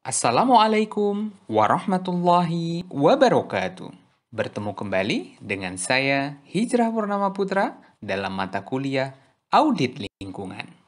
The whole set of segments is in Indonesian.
Assalamualaikum warahmatullahi wabarakatuh. Bertemu kembali dengan saya Hijrah Purnama Putra dalam mata kuliah Audit Lingkungan.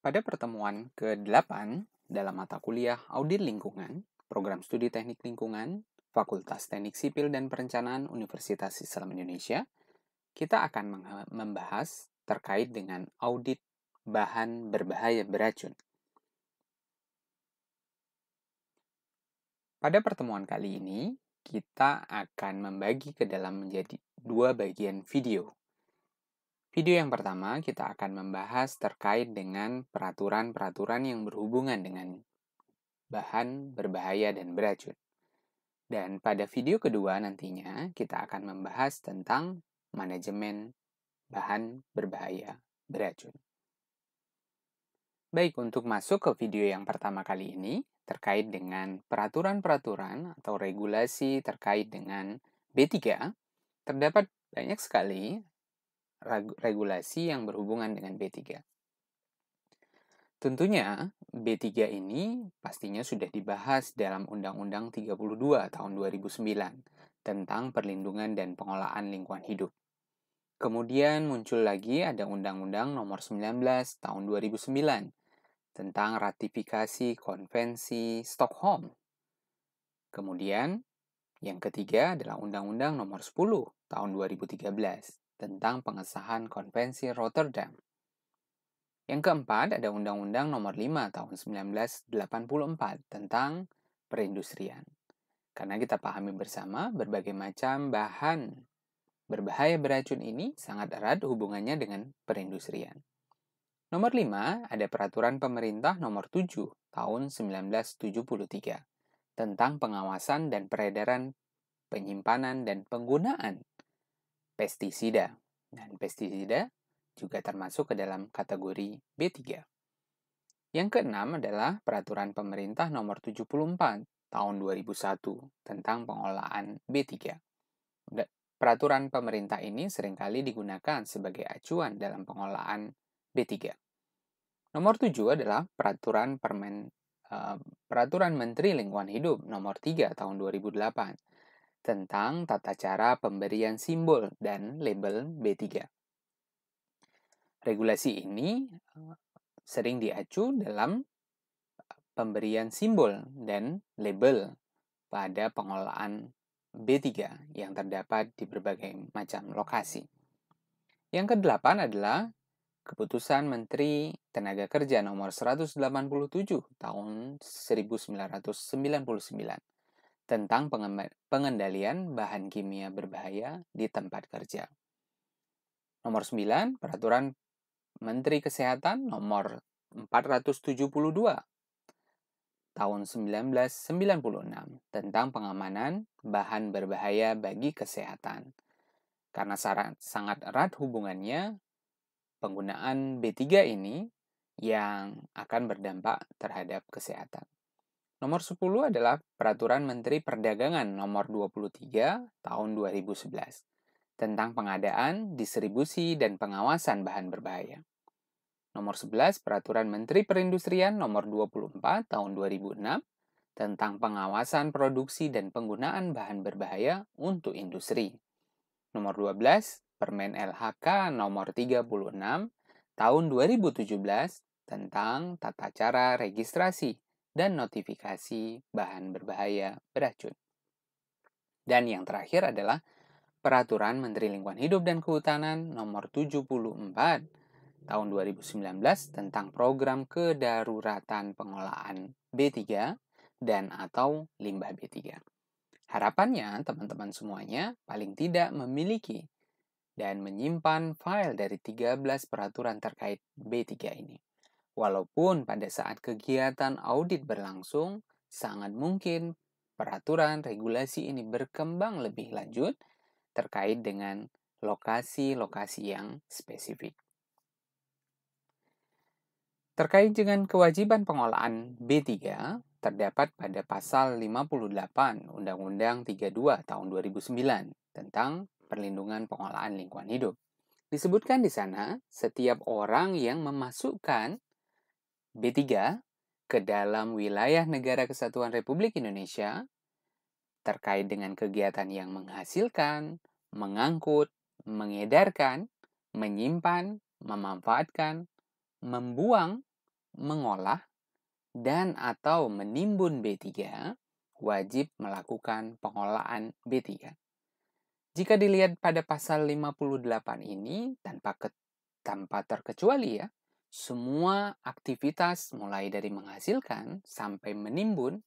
Pada pertemuan ke-8 dalam mata kuliah Audit Lingkungan, Program Studi Teknik Lingkungan, Fakultas Teknik Sipil dan Perencanaan Universitas Islam Indonesia, kita akan membahas terkait dengan audit bahan berbahaya beracun. Pada pertemuan kali ini, kita akan membagi ke dalam menjadi dua bagian video. Video yang pertama, kita akan membahas terkait dengan peraturan-peraturan yang berhubungan dengan bahan berbahaya dan beracun. Dan pada video kedua nantinya, kita akan membahas tentang manajemen bahan berbahaya beracun. Baik, untuk masuk ke video yang pertama kali ini, terkait dengan peraturan-peraturan atau regulasi terkait dengan B3, terdapat banyak sekali regulasi yang berhubungan dengan B3. Tentunya, B3 ini pastinya sudah dibahas dalam Undang-Undang 32 tahun 2009 tentang perlindungan dan pengelolaan lingkungan hidup. Kemudian muncul lagi ada Undang-Undang Nomor 19 tahun 2009 tentang ratifikasi Konvensi Stockholm. Kemudian, yang ketiga adalah Undang-Undang Nomor 10 tahun 2013 tentang pengesahan Konvensi Rotterdam. Yang keempat ada Undang-Undang Nomor 5 tahun 1984 tentang perindustrian. Karena kita pahami bersama berbagai macam bahan berbahaya beracun ini sangat erat hubungannya dengan perindustrian. Nomor 5 ada Peraturan Pemerintah Nomor 7 tahun 1973 tentang pengawasan dan peredaran, penyimpanan dan penggunaan pestisida. Dan pestisida juga termasuk ke dalam kategori B3. Yang keenam adalah Peraturan Pemerintah Nomor 74 tahun 2001 tentang pengelolaan B3. Peraturan pemerintah ini seringkali digunakan sebagai acuan dalam pengelolaan B3. Nomor 7 adalah Peraturan Menteri Lingkungan Hidup Nomor 3 tahun 2008 tentang tata cara pemberian simbol dan label B3. Regulasi ini sering diacu dalam pemberian simbol dan label pada pengelolaan B3 yang terdapat di berbagai macam lokasi. Yang kedelapan adalah Keputusan Menteri Tenaga Kerja Nomor 187 tahun 1999 tentang pengendalian bahan kimia berbahaya di tempat kerja. Nomor 9, Peraturan Menteri Kesehatan Nomor 472 tahun 1996 tentang pengamanan bahan berbahaya bagi kesehatan. Karena sangat erat hubungannya penggunaan B3 ini yang akan berdampak terhadap kesehatan. Nomor 10 adalah Peraturan Menteri Perdagangan Nomor 23 tahun 2011 tentang pengadaan, distribusi, dan pengawasan bahan berbahaya. Nomor 11 Peraturan Menteri Perindustrian Nomor 24 tahun 2006 tentang pengawasan produksi dan penggunaan bahan berbahaya untuk industri. Nomor 12 Permen LHK Nomor 36 tahun 2017 tentang tata cara registrasi dan notifikasi bahan berbahaya beracun. Dan yang terakhir adalah Peraturan Menteri Lingkungan Hidup dan Kehutanan Nomor 74 tahun 2019 tentang program kedaruratan pengelolaan B3 dan atau limbah B3. Harapannya teman-teman semuanya paling tidak memiliki dan menyimpan file dari 13 peraturan terkait B3 ini. Walaupun pada saat kegiatan audit berlangsung, sangat mungkin peraturan regulasi ini berkembang lebih lanjut terkait dengan lokasi-lokasi yang spesifik. Terkait dengan kewajiban pengolahan B3, terdapat pada pasal 58 Undang-Undang 32 tahun 2009 tentang perlindungan pengolahan lingkungan hidup. Disebutkan di sana, setiap orang yang memasukkan B3 ke dalam wilayah Negara Kesatuan Republik Indonesia terkait dengan kegiatan yang menghasilkan, mengangkut, mengedarkan, menyimpan, memanfaatkan, membuang, mengolah, dan atau menimbun B3, wajib melakukan pengolahan B3. Jika dilihat pada pasal 58 ini, tanpa terkecuali ya, semua aktivitas mulai dari menghasilkan sampai menimbun,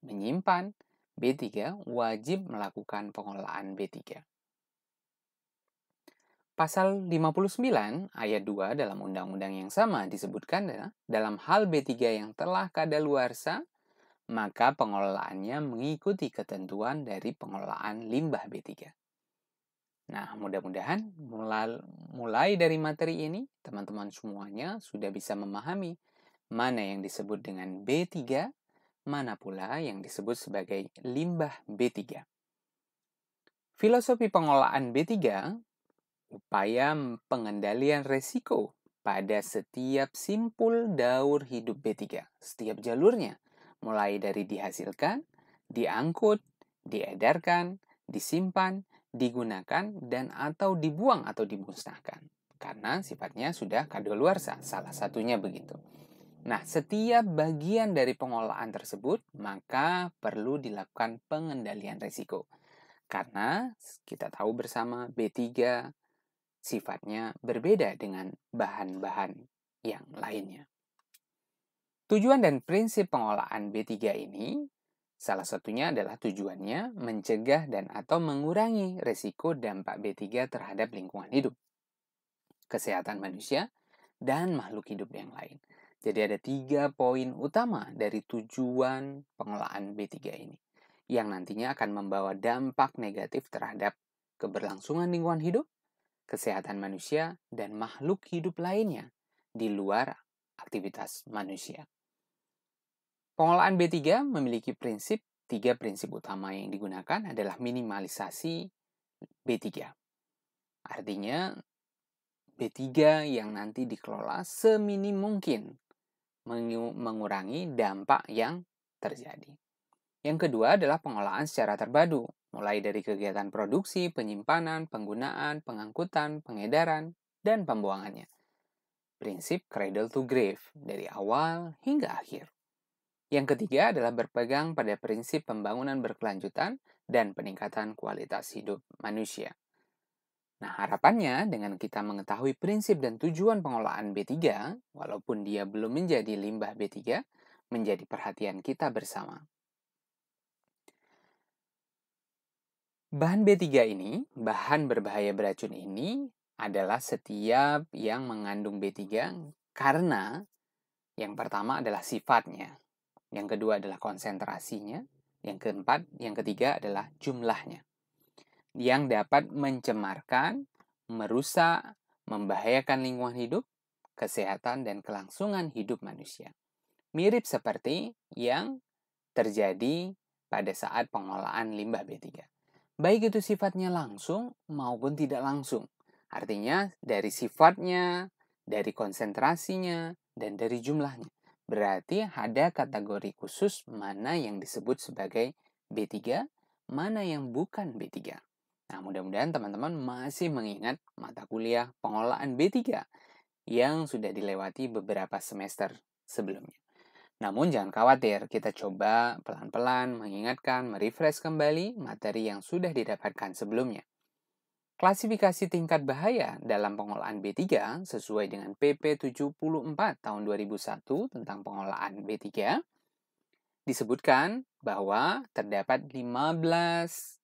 menyimpan B3 wajib melakukan pengolahan B3. Pasal 59 ayat 2 dalam undang-undang yang sama disebutkan dalam hal B3 yang telah kadaluarsa, maka pengelolaannya mengikuti ketentuan dari pengelolaan limbah B3. Nah, mudah-mudahan mulai dari materi ini, teman-teman semuanya sudah bisa memahami mana yang disebut dengan B3, mana pula yang disebut sebagai limbah B3. Filosofi pengolahan B3, upaya pengendalian resiko pada setiap simpul daur hidup B3, setiap jalurnya, mulai dari dihasilkan, diangkut, diedarkan, disimpan, digunakan, dan atau dibuang atau dimusnahkan. Karena sifatnya sudah kadaluarsa, salah satunya begitu. Nah, setiap bagian dari pengolahan tersebut, maka perlu dilakukan pengendalian risiko. Karena kita tahu bersama B3 sifatnya berbeda dengan bahan-bahan yang lainnya. Tujuan dan prinsip pengolahan B3 ini, salah satunya adalah tujuannya mencegah dan atau mengurangi risiko dampak B3 terhadap lingkungan hidup, kesehatan manusia, dan makhluk hidup yang lain. Jadi ada 3 poin utama dari tujuan pengolahan B3 ini, yang nantinya akan membawa dampak negatif terhadap keberlangsungan lingkungan hidup, kesehatan manusia, dan makhluk hidup lainnya di luar aktivitas manusia. Pengolahan B3 memiliki tiga prinsip utama yang digunakan adalah minimalisasi B3. Artinya B3 yang nanti dikelola seminim mungkin mengurangi dampak yang terjadi. Yang kedua adalah pengolahan secara terpadu, mulai dari kegiatan produksi, penyimpanan, penggunaan, pengangkutan, pengedaran, dan pembuangannya. Prinsip cradle to grave, dari awal hingga akhir. Yang ketiga adalah berpegang pada prinsip pembangunan berkelanjutan dan peningkatan kualitas hidup manusia. Nah, harapannya dengan kita mengetahui prinsip dan tujuan pengolahan B3, walaupun dia belum menjadi limbah B3, menjadi perhatian kita bersama. Bahan B3 ini, bahan berbahaya beracun ini, adalah setiap yang mengandung B3 karena yang pertama adalah sifatnya. Yang kedua adalah konsentrasinya. Yang ketiga adalah jumlahnya. Yang dapat mencemarkan, merusak, membahayakan lingkungan hidup, kesehatan, dan kelangsungan hidup manusia. Mirip seperti yang terjadi pada saat pengolahan limbah B3. Baik itu sifatnya langsung maupun tidak langsung. Artinya dari sifatnya, dari konsentrasinya, dan dari jumlahnya. Berarti ada kategori khusus mana yang disebut sebagai B3, mana yang bukan B3. Nah, mudah-mudahan teman-teman masih mengingat mata kuliah pengolahan B3 yang sudah dilewati beberapa semester sebelumnya. Namun jangan khawatir, kita coba pelan-pelan mengingatkan, merefresh kembali materi yang sudah didapatkan sebelumnya. Klasifikasi tingkat bahaya dalam pengolahan B3 sesuai dengan PP 74 tahun 2001 tentang pengolahan B3 disebutkan bahwa terdapat 15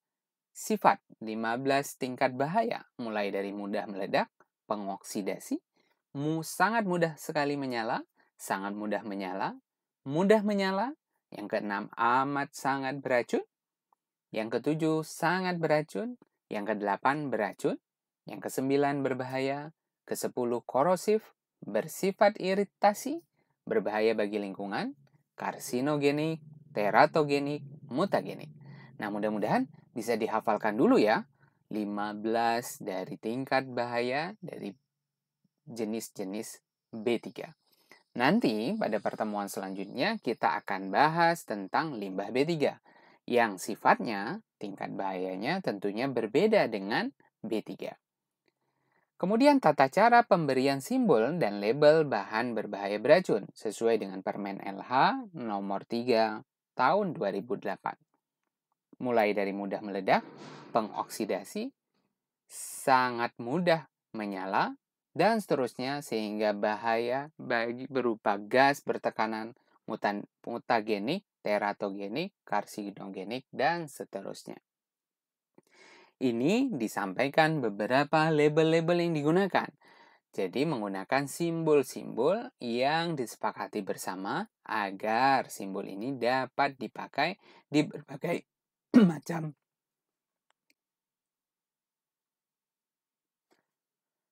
sifat, 15 tingkat bahaya mulai dari mudah meledak, pengoksidasi, sangat mudah sekali menyala, sangat mudah menyala, yang keenam amat sangat beracun, yang ketujuh sangat beracun, yang kedelapan beracun, yang kesembilan berbahaya, kesepuluh korosif, bersifat iritasi, berbahaya bagi lingkungan, karsinogenik, teratogenik, mutagenik. Nah, mudah-mudahan bisa dihafalkan dulu ya. 15 dari tingkat bahaya dari jenis-jenis B3. Nanti pada pertemuan selanjutnya kita akan bahas tentang limbah B3 yang sifatnya tingkat bahayanya tentunya berbeda dengan B3. Kemudian tata cara pemberian simbol dan label bahan berbahaya beracun sesuai dengan Permen LH nomor 3 tahun 2008. Mulai dari mudah meledak, pengoksidasi, sangat mudah menyala, dan seterusnya sehingga bahaya berupa gas bertekanan mutagenik, teratogenik, karsinogenik, dan seterusnya. Ini disampaikan beberapa label-label yang digunakan. Jadi menggunakan simbol-simbol yang disepakati bersama agar simbol ini dapat dipakai di berbagai macam.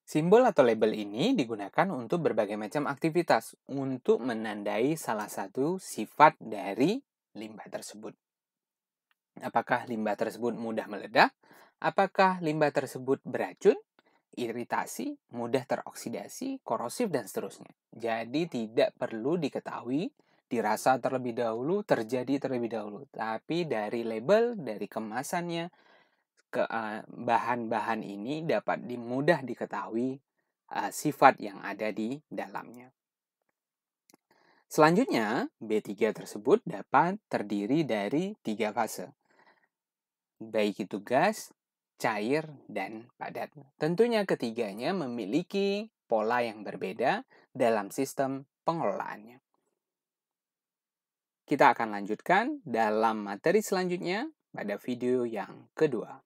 Simbol atau label ini digunakan untuk berbagai macam aktivitas untuk menandai salah satu sifat dari limbah tersebut. Apakah limbah tersebut mudah meledak? Apakah limbah tersebut beracun, iritasi, mudah teroksidasi, korosif, dan seterusnya. Jadi tidak perlu diketahui, dirasa terlebih dahulu, terjadi terlebih dahulu. Tapi dari label, dari kemasannya, bahan-bahan ini dapat mudah diketahui sifat yang ada di dalamnya. Selanjutnya, B3 tersebut dapat terdiri dari 3 fase, baik itu gas, cair, dan padat. Tentunya ketiganya memiliki pola yang berbeda dalam sistem pengelolaannya. Kita akan lanjutkan dalam materi selanjutnya pada video yang kedua.